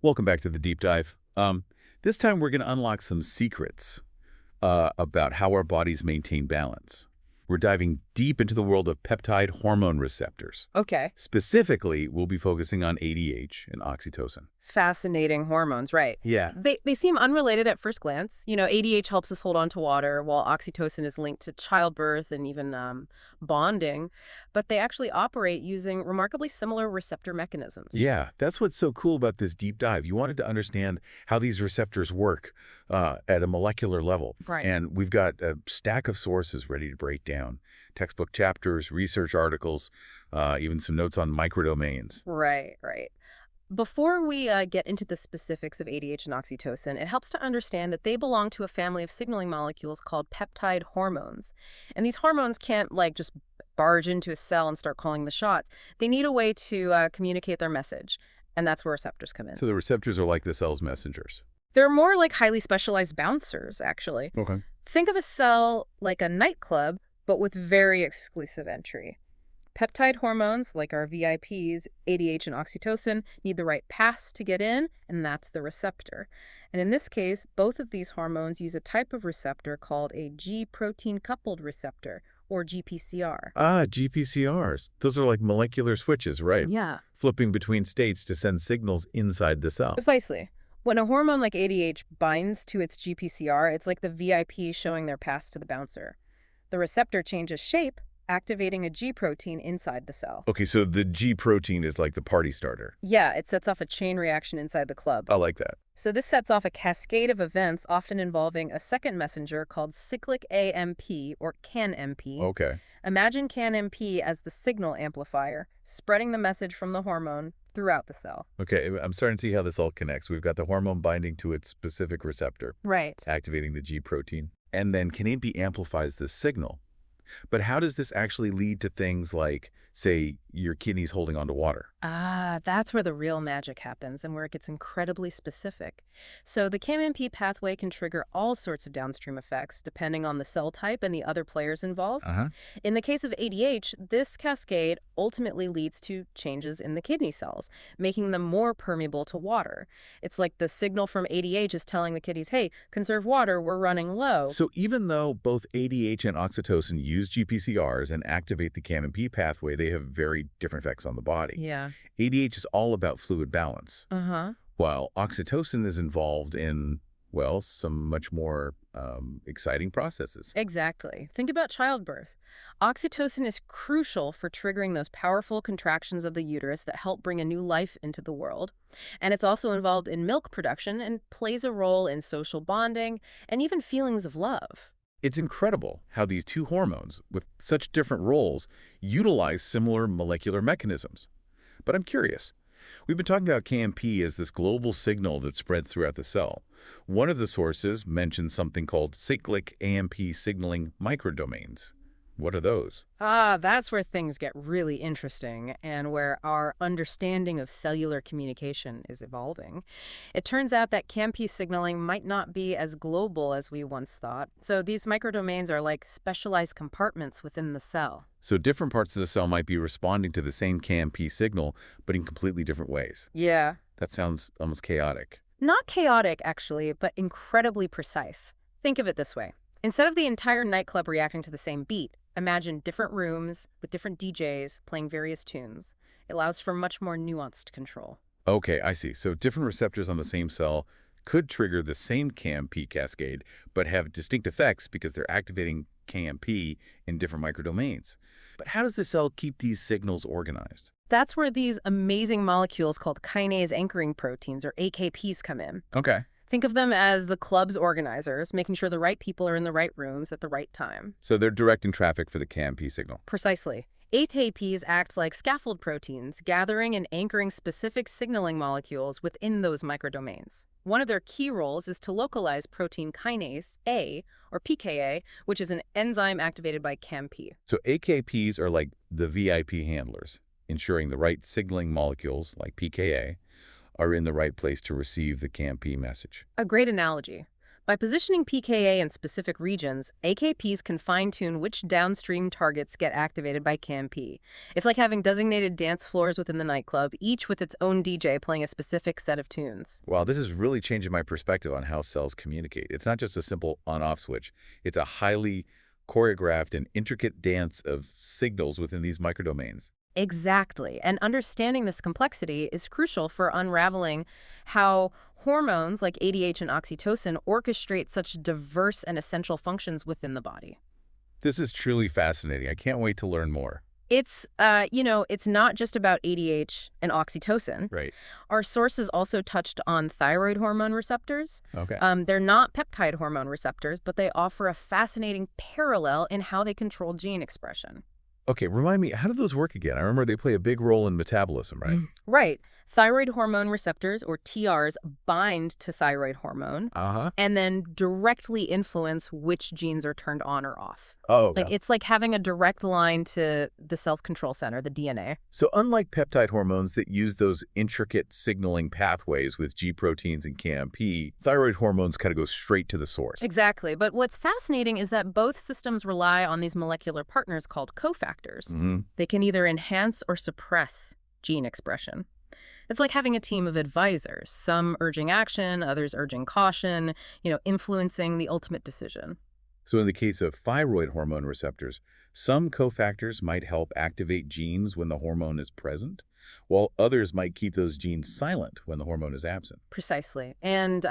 Welcome back to the deep dive. This time we're going to unlock some secrets about how our bodies maintain balance. We're diving deep into the world of peptide hormone receptors. Okay. Specifically, we'll be focusing on ADH and oxytocin. Fascinating hormones, right. Yeah. They seem unrelated at first glance. ADH helps us hold on to water, while oxytocin is linked to childbirth and even bonding. But they actually operate using remarkably similar receptor mechanisms. Yeah, that's what's so cool about this deep dive. You wanted to understand how these receptors work at a molecular level. Right. And we've got a stack of sources ready to break down. Textbook chapters, research articles, even some notes on microdomains. Right. Before we get into the specifics of ADH and oxytocin, it helps to understand that they belong to a family of signaling molecules called peptide hormones. And these hormones can't, just barge into a cell and start calling the shots. They need a way to communicate their message. And that's where receptors come in. So the receptors are like the cell's messengers. They're more like highly specialized bouncers, actually. Okay. Think of a cell like a nightclub, but with very exclusive entry. Peptide hormones, like our VIPs, ADH and oxytocin, need the right pass to get in, and that's the receptor. And in this case, both of these hormones use a type of receptor called a G protein-coupled receptor, or GPCR. Ah, GPCRs. Those are like molecular switches, right? Yeah. Flipping between states to send signals inside the cell. Precisely. When a hormone like ADH binds to its GPCR, it's like the VIP showing their pass to the bouncer. The receptor changes shape, activating a G protein inside the cell. Okay, so the G protein is like the party starter. Yeah, it sets off a chain reaction inside the club. I like that. So this sets off a cascade of events, often involving a second messenger called cyclic AMP, or CAN-MP. Okay. Imagine CAN-MP as the signal amplifier, spreading the message from the hormone throughout the cell. Okay, I'm starting to see how this all connects. We've got the hormone binding to its specific receptor, Right. activating the G protein. And then CAN-MP amplifies this signal. But how does this actually lead to things like, say, your kidneys holding onto water? Ah, that's where the real magic happens and where it gets incredibly specific. So the CAM-MP pathway can trigger all sorts of downstream effects depending on the cell type and the other players involved. Uh-huh. In the case of ADH, this cascade ultimately leads to changes in the kidney cells, making them more permeable to water. It's like the signal from ADH is telling the kidneys, hey, conserve water, we're running low. So even though both ADH and oxytocin use GPCRs and activate the CAM-MP pathway, they have very different effects on the body. Yeah. ADH is all about fluid balance, Uh-huh. while oxytocin is involved in, well, some much more exciting processes. Exactly. Think about childbirth. Oxytocin is crucial for triggering those powerful contractions of the uterus that help bring a new life into the world. And it's also involved in milk production and plays a role in social bonding and even feelings of love. It's incredible how these two hormones, with such different roles, utilize similar molecular mechanisms. But I'm curious. We've been talking about KMP as this global signal that spreads throughout the cell. One of the sources mentions something called cyclic AMP signaling microdomains. What are those? Ah, that's where things get really interesting and where our understanding of cellular communication is evolving. It turns out that CAMP signaling might not be as global as we once thought. So these microdomains are like specialized compartments within the cell. So different parts of the cell might be responding to the same KMP signal, but in completely different ways. Yeah. That sounds almost chaotic. Not chaotic, actually, but incredibly precise. Think of it this way. Instead of the entire nightclub reacting to the same beat, imagine different rooms with different DJs playing various tunes. It allows for much more nuanced control. Okay, I see. So different receptors on the same cell could trigger the same KMP cascade, but have distinct effects because they're activating KMP in different microdomains. But how does the cell keep these signals organized? That's where these amazing molecules called kinase anchoring proteins, or AKPs, come in. Okay. Think of them as the club's organizers, making sure the right people are in the right rooms at the right time. So they're directing traffic for the KMP signal. Precisely. AKPs act like scaffold proteins, gathering and anchoring specific signaling molecules within those microdomains. One of their key roles is to localize protein kinase A, or pKa, which is an enzyme activated by CAMP. So AKPs are like the VIP handlers, ensuring the right signaling molecules, like pKa, are in the right place to receive the CAMP message. A great analogy. By positioning pKa in specific regions, AKPs can fine-tune which downstream targets get activated by CAMP. It's like having designated dance floors within the nightclub, each with its own DJ playing a specific set of tunes. Wow, this is really changing my perspective on how cells communicate. It's not just a simple on-off switch. It's a highly choreographed and intricate dance of signals within these microdomains. Exactly. And understanding this complexity is crucial for unraveling how hormones like ADH and oxytocin orchestrate such diverse and essential functions within the body. This is truly fascinating. I can't wait to learn more. It's not just about ADH and oxytocin. Right. Our sources also touched on thyroid hormone receptors. Okay. They're not peptide hormone receptors, but they offer a fascinating parallel in how they control gene expression. Okay, remind me, how do those work again? I remember they play a big role in metabolism, right? Right. Thyroid hormone receptors, or TRs, bind to thyroid hormone Uh-huh. and then directly influence which genes are turned on or off. Oh, Like, it's like having a direct line to the cell's control center, the DNA. so unlike peptide hormones that use those intricate signaling pathways with G proteins and KMP, thyroid hormones kind of go straight to the source. Exactly. But what's fascinating is that both systems rely on these molecular partners called cofactors. Hmm. They can either enhance or suppress gene expression. It's like having a team of advisors, some urging action, others urging caution, influencing the ultimate decision. So in the case of thyroid hormone receptors, some cofactors might help activate genes when the hormone is present, while others might keep those genes silent when the hormone is absent. Precisely. And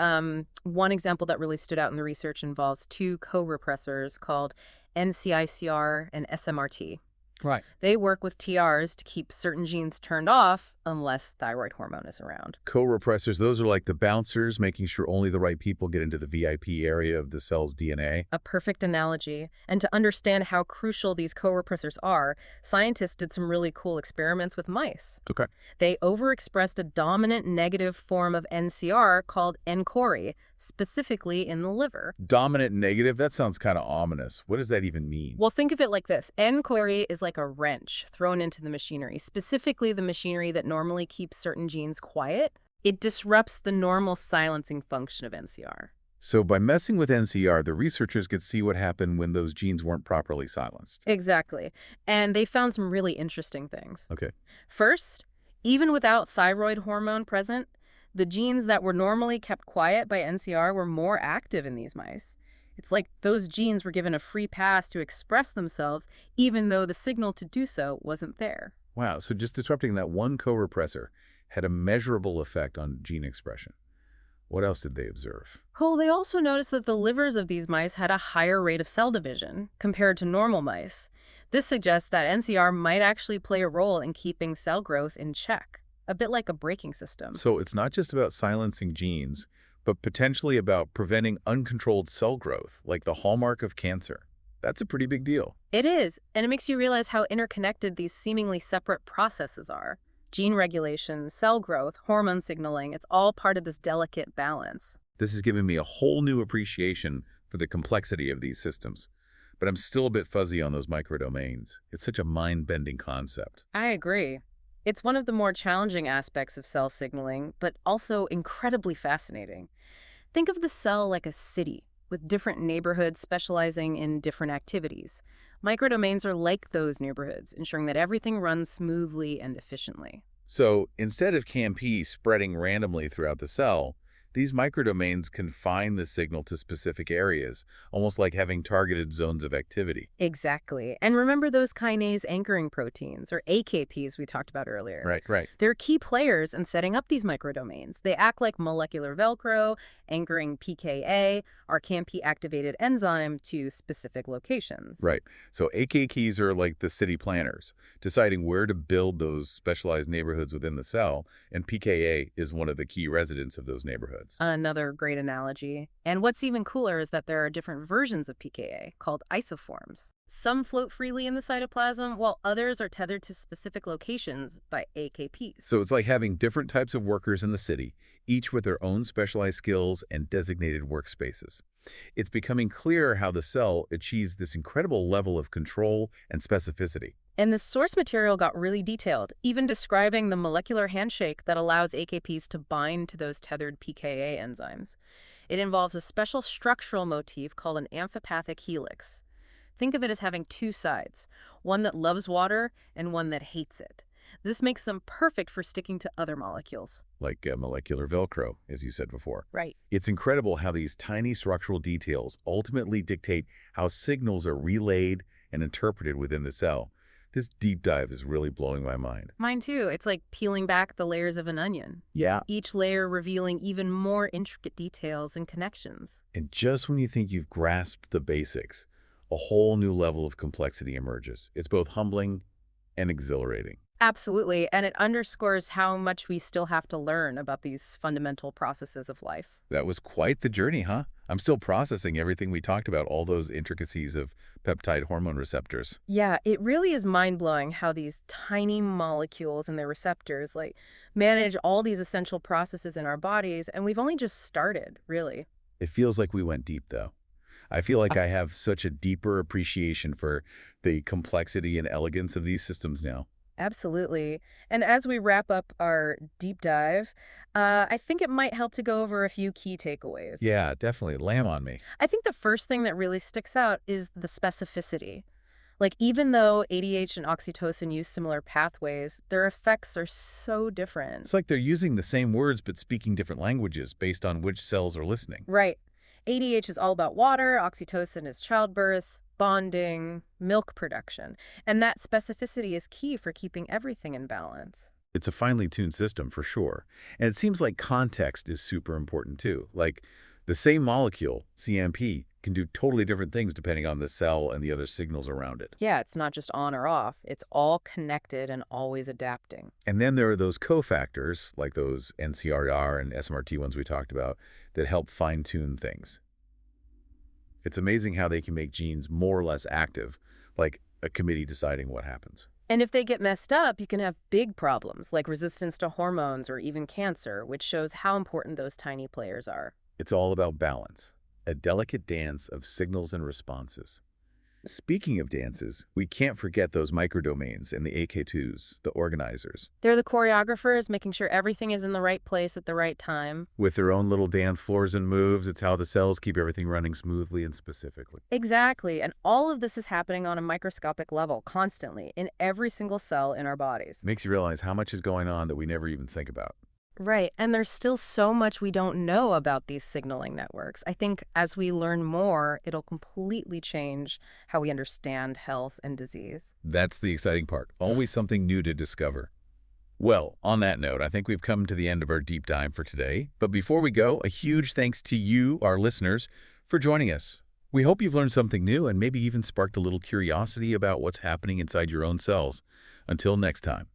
one example that really stood out in the research involves two co-repressors called NCICR and SMRT. Right. They work with TRs to keep certain genes turned off unless thyroid hormone is around. Co-repressors, those are like the bouncers, making sure only the right people get into the VIP area of the cell's DNA. A perfect analogy. And to understand how crucial these co-repressors are, scientists did some really cool experiments with mice. Okay. They overexpressed a dominant negative form of NCR called NCORI, specifically in the liver. Dominant negative, that sounds kind of ominous. What does that even mean? Well, think of it like this. NCORI is like a wrench thrown into the machinery, specifically the machinery that normally keeps certain genes quiet. It disrupts the normal silencing function of NCR. So by messing with NCR, the researchers could see what happened when those genes weren't properly silenced. Exactly. And they found some really interesting things. Okay. First, even without thyroid hormone present, the genes that were normally kept quiet by NCR were more active in these mice. It's like those genes were given a free pass to express themselves, even though the signal to do so wasn't there. Wow, so just disrupting that one co-repressor had a measurable effect on gene expression. What else did they observe? Oh, they also noticed that the livers of these mice had a higher rate of cell division compared to normal mice. This suggests that NCR might actually play a role in keeping cell growth in check, a bit like a braking system. So it's not just about silencing genes, but potentially about preventing uncontrolled cell growth, like the hallmark of cancer. That's a pretty big deal. It is, and it makes you realize how interconnected these seemingly separate processes are. Gene regulation, cell growth, hormone signaling, it's all part of this delicate balance. This has given me a whole new appreciation for the complexity of these systems. But I'm still a bit fuzzy on those microdomains. It's such a mind-bending concept. I agree. It's one of the more challenging aspects of cell signaling, but also incredibly fascinating. Think of the cell like a city, with different neighborhoods specializing in different activities. Microdomains are like those neighborhoods, ensuring that everything runs smoothly and efficiently. So instead of CAMP spreading randomly throughout the cell, these microdomains confine the signal to specific areas, almost like having targeted zones of activity. Exactly. And remember those kinase anchoring proteins, or AKPs we talked about earlier. Right. They're key players in setting up these microdomains. They act like molecular Velcro, anchoring pKa, our CAMP-activated enzyme, to specific locations. Right. So AKPs are like the city planners, deciding where to build those specialized neighborhoods within the cell, and pKa is one of the key residents of those neighborhoods. Another great analogy. And what's even cooler is that there are different versions of pKa, called isoforms. Some float freely in the cytoplasm, while others are tethered to specific locations by AKPs. So it's like having different types of workers in the city, each with their own specialized skills and designated workspaces. It's becoming clear how the cell achieves this incredible level of control and specificity. And the source material got really detailed, even describing the molecular handshake that allows AKPs to bind to those tethered pKa enzymes. It involves a special structural motif called an amphipathic helix. Think of it as having two sides, one that loves water and one that hates it. This makes them perfect for sticking to other molecules. Like molecular Velcro, as you said before. Right. It's incredible how these tiny structural details ultimately dictate how signals are relayed and interpreted within the cell. This deep dive is really blowing my mind. Mine too. It's like peeling back the layers of an onion, Yeah. each layer revealing even more intricate details and connections. And just when you think you've grasped the basics, a whole new level of complexity emerges. It's both humbling and exhilarating. Absolutely, and it underscores how much we still have to learn about these fundamental processes of life. That was quite the journey, huh? I'm still processing everything we talked about, all those intricacies of peptide hormone receptors. Yeah, it really is mind-blowing how these tiny molecules and their receptors manage all these essential processes in our bodies, and we've only just started, really. It feels like we went deep, though. I feel like I have such a deeper appreciation for the complexity and elegance of these systems now. Absolutely. And as we wrap up our deep dive, I think it might help to go over a few key takeaways. Yeah, definitely. Lamb on me. I think the first thing that really sticks out is the specificity. Like, even though ADH and oxytocin use similar pathways, their effects are so different. It's like they're using the same words but speaking different languages based on which cells are listening. Right. ADH is all about water, oxytocin is childbirth, bonding, milk production. And that specificity is key for keeping everything in balance. It's a finely tuned system for sure. And it seems like context is super important too. Like the same molecule, CMP, can do totally different things depending on the cell and the other signals around it. Yeah, it's not just on or off. It's all connected and always adapting. And then there are those cofactors, like those NCRR and SMRT ones we talked about, that help fine-tune things. It's amazing how they can make genes more or less active, like a committee deciding what happens. And if they get messed up, you can have big problems like resistance to hormones or even cancer, which shows how important those tiny players are. It's all about balance, a delicate dance of signals and responses. Speaking of dances, we can't forget those microdomains and the AK2s, the organizers. They're the choreographers, making sure everything is in the right place at the right time. With their own little dance floors and moves, it's how the cells keep everything running smoothly and specifically. Exactly. And all of this is happening on a microscopic level, constantly, in every single cell in our bodies. Makes you realize how much is going on that we never even think about. Right. And there's still so much we don't know about these signaling networks. I think as we learn more, it'll completely change how we understand health and disease. That's the exciting part. Always something new to discover. Well, on that note, I think we've come to the end of our deep dive for today. But before we go, a huge thanks to you, our listeners, for joining us. We hope you've learned something new and maybe even sparked a little curiosity about what's happening inside your own cells. Until next time.